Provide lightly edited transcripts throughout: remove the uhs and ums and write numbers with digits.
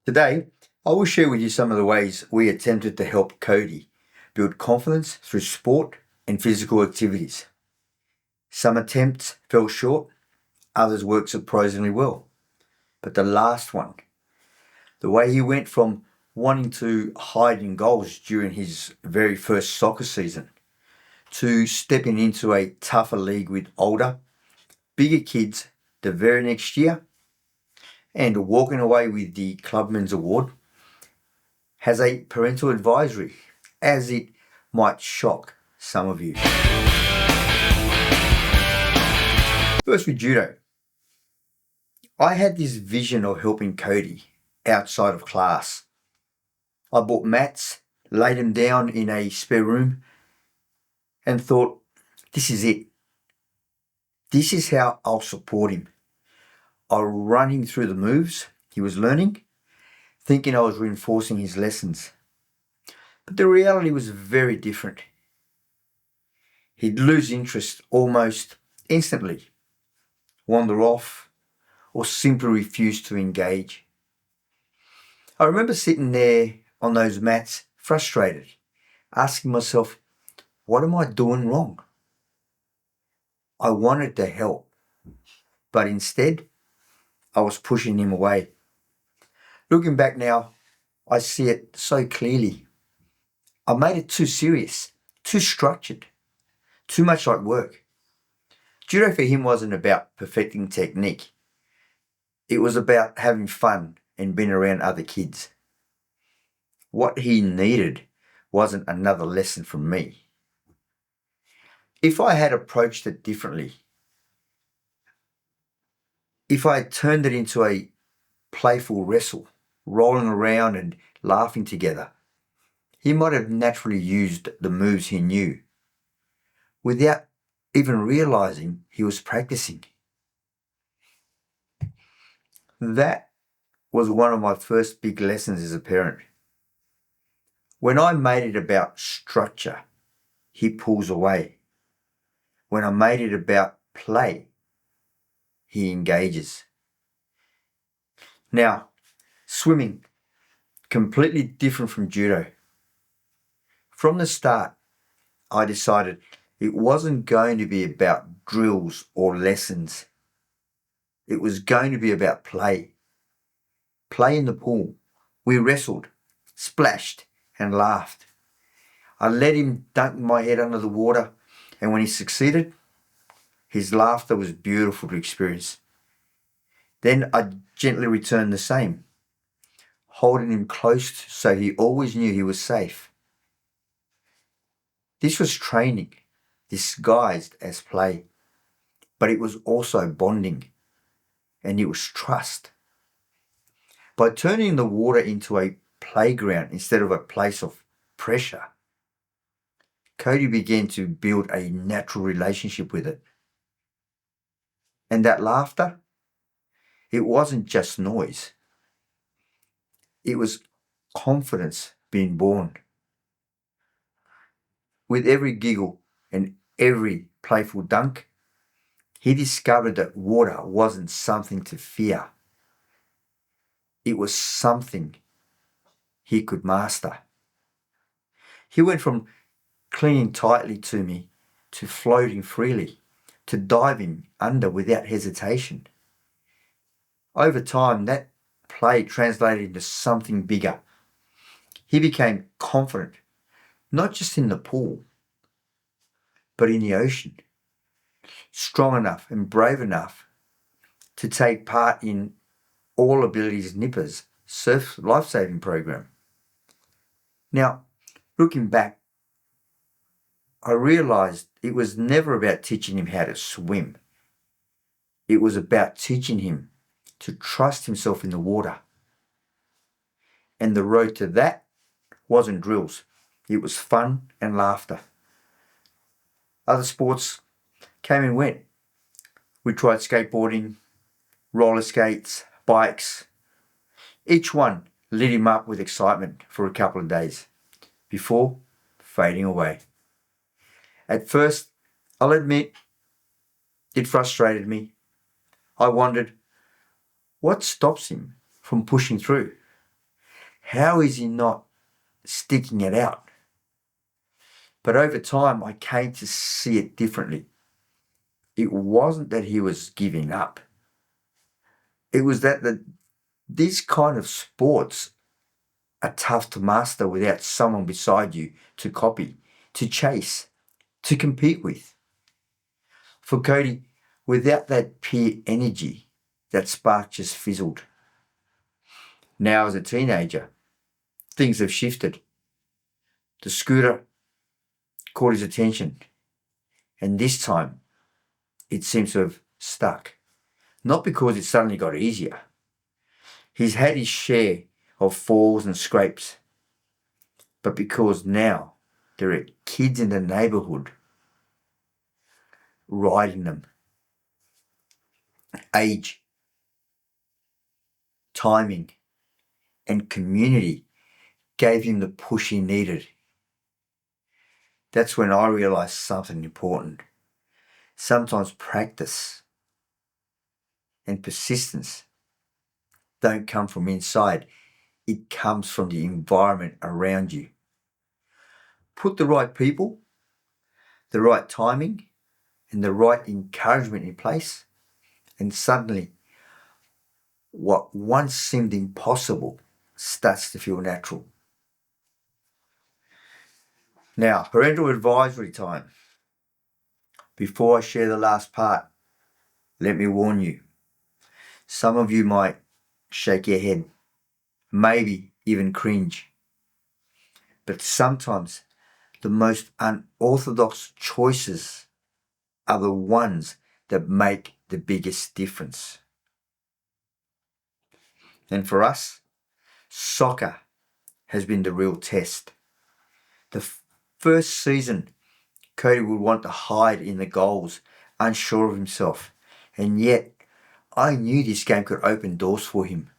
Today, I will share with you some of the ways we attempted to help Cody build confidence through sport and physical activities. Some attempts fell short, others worked surprisingly well. But the last one, the way he went from wanting to hide in goals during his very first soccer season to stepping into a tougher league with older, bigger kids the very next year and walking away with the Clubman's Award, has a parental advisory, as it might shock some of you. First with judo. I had this vision of helping Cody outside of class. I bought mats, laid them down in a spare room, and thought, this is it. This is how I'll support him. I'll run him through the moves he was learning, thinking I was reinforcing his lessons. But the reality was very different. He'd lose interest almost instantly, wander off, or simply refuse to engage. I remember sitting there on those mats, frustrated, asking myself, what am I doing wrong? I wanted to help, but instead, I was pushing him away. Looking back now, I see it so clearly. I made it too serious, too structured, too much like work. Judo for him wasn't about perfecting technique. It was about having fun and being around other kids. What he needed wasn't another lesson from me. If I had approached it differently, if I had turned it into a playful wrestle, rolling around and laughing together, he might have naturally used the moves he knew without even realizing he was practicing. That was one of my first big lessons as a parent. When I made it about structure, he pulls away. When I made it about play, he engages. Now, swimming, completely different from judo. From the start, I decided it wasn't going to be about drills or lessons. It was going to be about play. Play in the pool. We wrestled, splashed, and laughed. I let him dunk my head under the water, and when he succeeded, his laughter was beautiful to experience. Then I gently returned the same, holding him close so he always knew he was safe. This was training, disguised as play, but it was also bonding, and it was trust. By turning the water into a playground instead of a place of pressure, Cody began to build a natural relationship with it. And that laughter, it wasn't just noise. It was confidence being born. With every giggle and every playful dunk, he discovered that water wasn't something to fear. It was something he could master. He went from clinging tightly to me to floating freely, to diving under without hesitation. Over time, that play translated into something bigger. He became confident, not just in the pool, but in the ocean. Strong enough and brave enough to take part in All Abilities Nippers surf lifesaving program. Now, looking back, I realized it was never about teaching him how to swim. It was about teaching him to trust himself in the water. And the road to that wasn't drills. It was fun and laughter. Other sports came and went. We tried skateboarding, roller skates, bikes. Each one lit him up with excitement for a couple of days before fading away. At first, I'll admit, it frustrated me. I wondered, what stops him from pushing through? How is he not sticking it out? But over time, I came to see it differently. It wasn't that he was giving up. It was that these kind of sports are tough to master without someone beside you to copy, to chase, to compete with. For Cody, without that peer energy, that spark just fizzled. Now as a teenager, things have shifted. The scooter caught his attention, and this time it seems to have stuck. Not because it suddenly got easier. He's had his share of falls and scrapes, but because now there are kids in the neighbourhood riding them. Age, timing, and community gave him the push he needed. That's when I realised something important. Sometimes practice and persistence don't come from inside. It comes from the environment around you. Put the right people, the right timing, and the right encouragement in place, and suddenly what once seemed impossible starts to feel natural. Now, parental advisory time. Before I share the last part, let me warn you. Some of you might shake your head, maybe even cringe. But sometimes the most unorthodox choices are the ones that make the biggest difference. And for us, soccer has been the real test. The first season, Cody would want to hide in the goals, unsure of himself. And yet, I knew this game could open doors for him.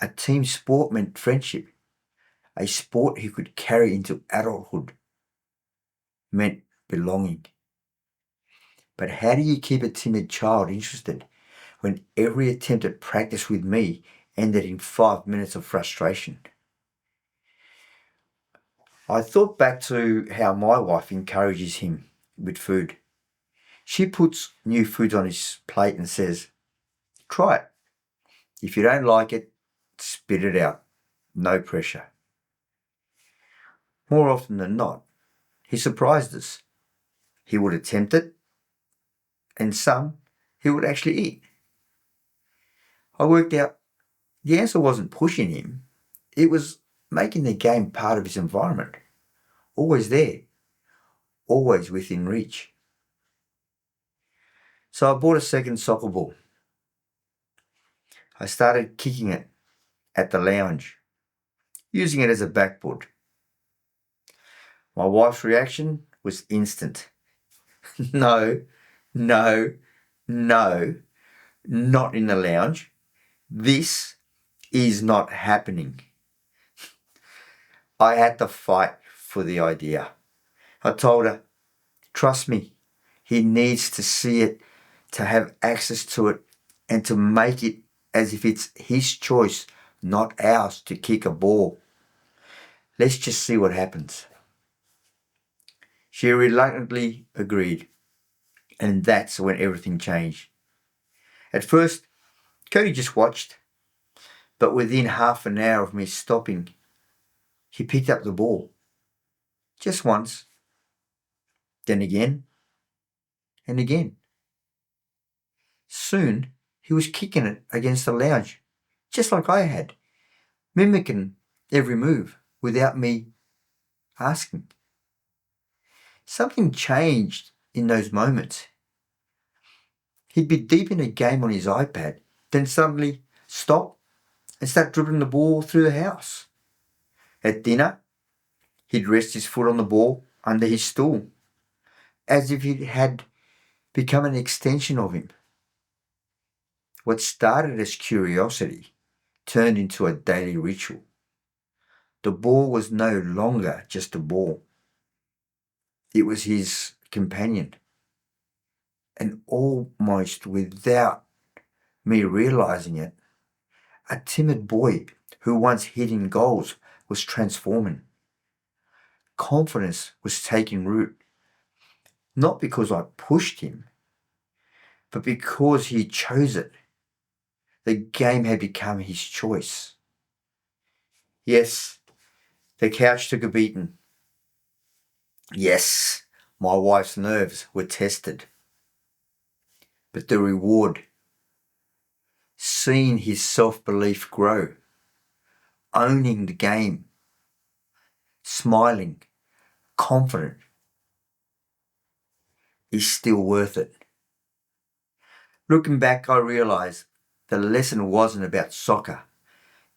A team sport meant friendship. A sport he could carry into adulthood meant belonging. But how do you keep a timid child interested when every attempt at practice with me ended in 5 minutes of frustration? I thought back to how my wife encourages him with food. She puts new foods on his plate and says, "Try it. If you don't like it, spit it out. No pressure." More often than not, he surprised us. He would attempt it, and some he would actually eat. I worked out the answer wasn't pushing him, it was making the game part of his environment. Always there, always within reach. So I bought a second soccer ball. I started kicking it at the lounge, using it as a backboard. My wife's reaction was instant. No, no, no, not in the lounge. This is not happening. I had to fight for the idea. I told her, trust me, he needs to see it, to have access to it, and to make it as if it's his choice, not ours, to kick a ball. Let's just see what happens. She reluctantly agreed, and that's when everything changed. At first, Cody just watched, but within half an hour of me stopping, he picked up the ball. Just once, then again, and again. Soon, he was kicking it against the lounge, just like I had, mimicking every move without me asking. Something changed in those moments. He'd be deep in a game on his iPad, then suddenly stop and start dribbling the ball through the house. At dinner, he'd rest his foot on the ball under his stool, as if it had become an extension of him. What started as curiosity turned into a daily ritual. The ball was no longer just a ball. It was his companion. And almost without me realizing it, a timid boy who once hidden goals was transforming. Confidence was taking root, not because I pushed him, but because he chose it. The game had become his choice. Yes, the couch took a beating. Yes, my wife's nerves were tested. But the reward, seeing his self-belief grow, owning the game, smiling, confident, is still worth it. Looking back, I realised the lesson wasn't about soccer.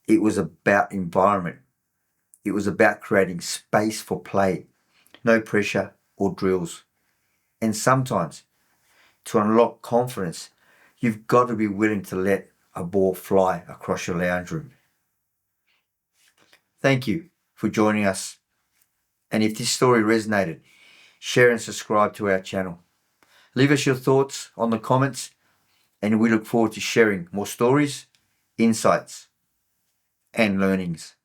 It was about environment. It was about creating space for play, no pressure or drills. And sometimes, to unlock confidence, you've got to be willing to let a ball fly across your lounge room. Thank you for joining us. And if this story resonated, share and subscribe to our channel. Leave us your thoughts on the comments, and we look forward to sharing more stories, insights, and learnings.